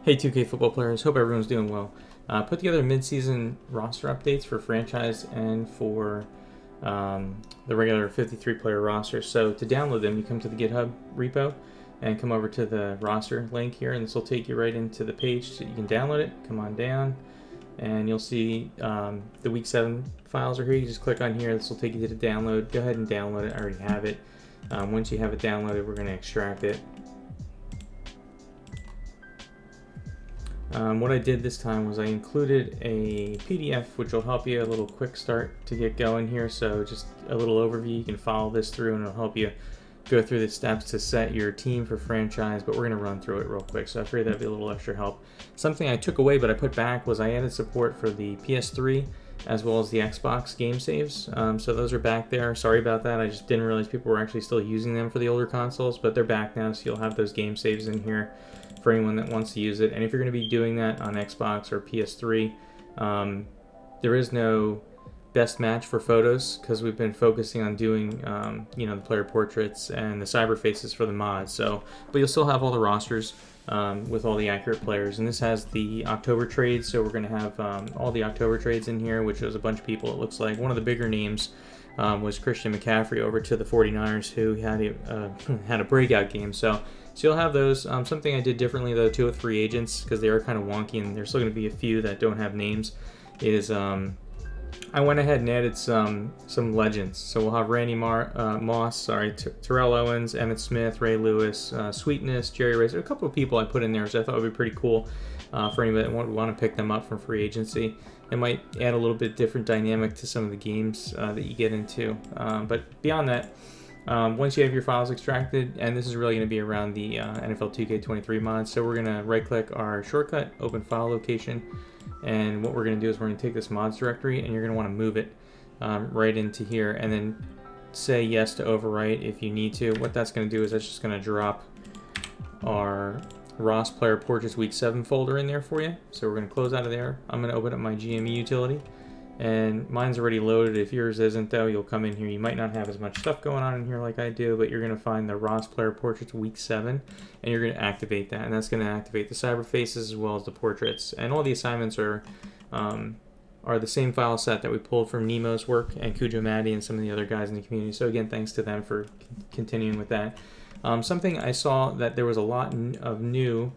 Hey 2K football players, hope everyone's doing well. Put together mid-season roster updates for franchise and for the regular 53-player roster. So to download them, you come to the GitHub repo and come over to the roster link here, and this will take you right into the page so you can download it. Come on down, and you'll see the Week 7 files are here. You just click on here. This will take you to the download. Go ahead and download it. I already have it. Once you have it downloaded, we're going to extract it. What I did this time was I included a PDF which will help you a little quick start to get going here. So just a little overview, you can follow this through and it'll help you go through the steps to set your team for franchise, but we're going to run through it real quick. So I figured that'd be a little extra help. Something I took away but I put back was I added support for the PS3 as well as the Xbox game saves. So those are back there. Sorry about that. I just didn't realize people were actually still using them for the older consoles, but they're back now, so you'll have those game saves in here for anyone that wants to use it. And if you're going to be doing that on Xbox or PS3, there is no best match for photos because we've been focusing on doing the player portraits and the cyber faces for the mods. So, but you'll still have all the rosters with all the accurate players. And this has the October trades, so we're going to have all the October trades in here, which was a bunch of people. It looks like one of the bigger names was Christian McCaffrey over to the 49ers, who had a breakout game. So you'll have those. Something I did differently though too with free agents, because they are kind of wonky and there's still going to be a few that don't have names, is I went ahead and added some legends. So we'll have Randy Moss, Terrell Owens, Emmitt Smith, Ray Lewis, Sweetness, Jerry Rice. A couple of people I put in there, so I thought it would be pretty cool for anybody that would want to pick them up from free agency. It might add a little bit different dynamic to some of the games that you get into. But beyond that, once you have your files extracted, and this is really going to be around the NFL2K23 mod, so we're going to right-click our shortcut, open file location, and what we're going to do is we're going to take this mods directory, and you're going to want to move it right into here, and then say yes to overwrite if you need to. What that's going to do is that's just going to drop our Ross Player Portraits Week 7 folder in there for you. So we're going to close out of there. I'm going to open up my GME utility, and mine's already loaded. If yours isn't though, you'll come in here. You might not have as much stuff going on in here like I do, but you're going to find the Ross Player Portraits Week 7, and you're going to activate that, and that's going to activate the cyber faces as well as the portraits. And all the assignments are the same file set that we pulled from Nemo's work and Cujo Maddie and some of the other guys in the community. So again, thanks to them for continuing with that. Something I saw that there was a lot of new.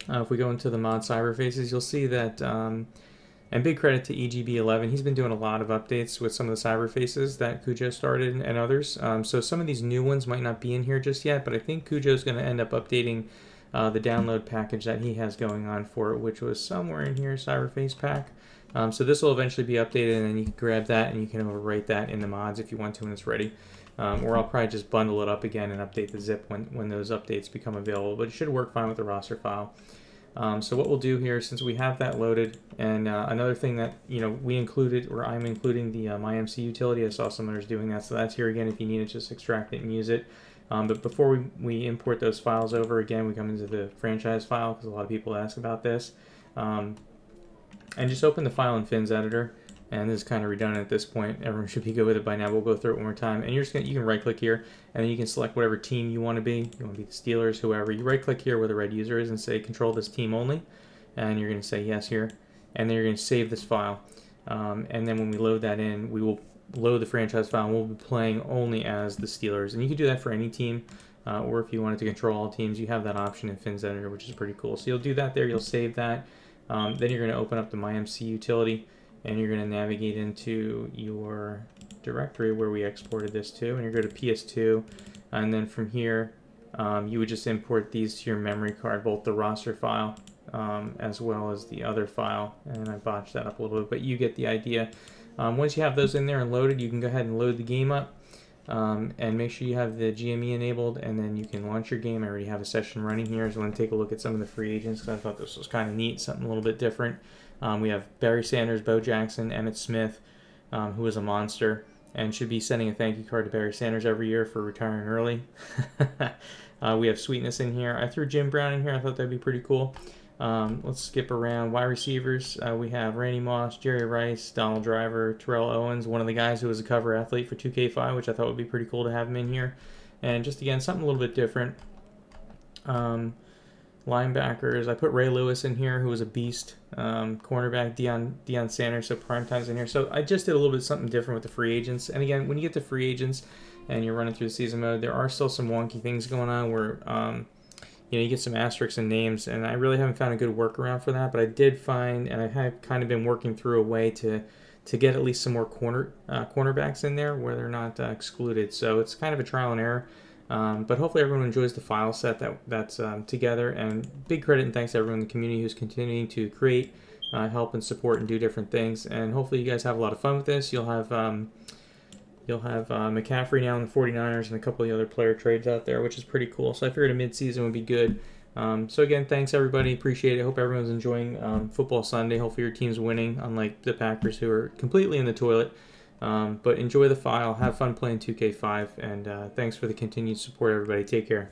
If we go into the mod cyber faces, you'll see that. And big credit to EGB11. He's been doing a lot of updates with some of the cyber faces that Cujo started and others. So some of these new ones might not be in here just yet, but I think Cujo's going to end up updating the download package that he has going on for it, which was somewhere in here, Cyberface Pack. So this will eventually be updated, and then you can grab that and you can overwrite that in the mods if you want to when it's ready. Or I'll probably just bundle it up again and update the zip when those updates become available, but it should work fine with the roster file. So what we'll do here, since we have that loaded, and another thing that we included, or I'm including the MyMC utility. I saw some others doing that, so that's here again if you need it, just extract it and use it. But before we import those files over, again, we come into the franchise file, because a lot of people ask about this. And just open the file in Fins editor, and this is kind of redundant at this point. Everyone should be good with it by now. We'll go through it one more time, and you can right click here, and then you can select whatever team you want to be. You want to be the Steelers, whoever. You right click here where the red user is and say control this team only, and you're going to say yes here, and then you're going to save this file. And then when we load that in, we will load the franchise file, and we'll be playing only as the Steelers. And you can do that for any team, or if you wanted to control all teams, you have that option in Fins editor, which is pretty cool. So you'll do that there, you'll save that. Then you're going to open up the MyMC utility, and you're going to navigate into your directory where we exported this to, and you go to PS2, and then from here you would just import these to your memory card, both the roster file as well as the other file, and I botched that up a little bit, but you get the idea. Once you have those in there and loaded, you can go ahead and load the game up, and make sure you have the GME enabled, and then you can launch your game. I already have a session running here, so I'm going to take a look at some of the free agents, because I thought this was kind of neat, something a little bit different. We have Barry Sanders, Bo Jackson, Emmitt Smith, who is a monster, and should be sending a thank you card to Barry Sanders every year for retiring early. We have Sweetness in here. I threw Jim Brown in here. I thought that'd be pretty cool. Let's skip around. Wide receivers, we have Randy Moss, Jerry Rice, Donald Driver, Terrell Owens, one of the guys who was a cover athlete for 2K5, which I thought would be pretty cool to have him in here. And just again, something a little bit different. Linebackers, I put Ray Lewis in here, who was a beast. Cornerback, Deion Sanders, so prime time's in here. So I just did a little bit something different with the free agents. And again, when you get to free agents and you're running through the season mode, there are still some wonky things going on where you get some asterisks and names, and I really haven't found a good workaround for that. But I did find, and I have kind of been working through a way to get at least some more cornerbacks in there where they're not excluded. So it's kind of a trial and error. But hopefully everyone enjoys the file set that's together. And big credit and thanks to everyone in the community who's continuing to create, help, and support and do different things. And hopefully you guys have a lot of fun with this. You'll have McCaffrey now in the 49ers and a couple of the other player trades out there, which is pretty cool. So I figured a mid-season would be good. So again, thanks everybody. Appreciate it. Hope everyone's enjoying football Sunday. Hopefully your team's winning, unlike the Packers who are completely in the toilet. But enjoy the file. Have fun playing 2K5. And thanks for the continued support, everybody. Take care.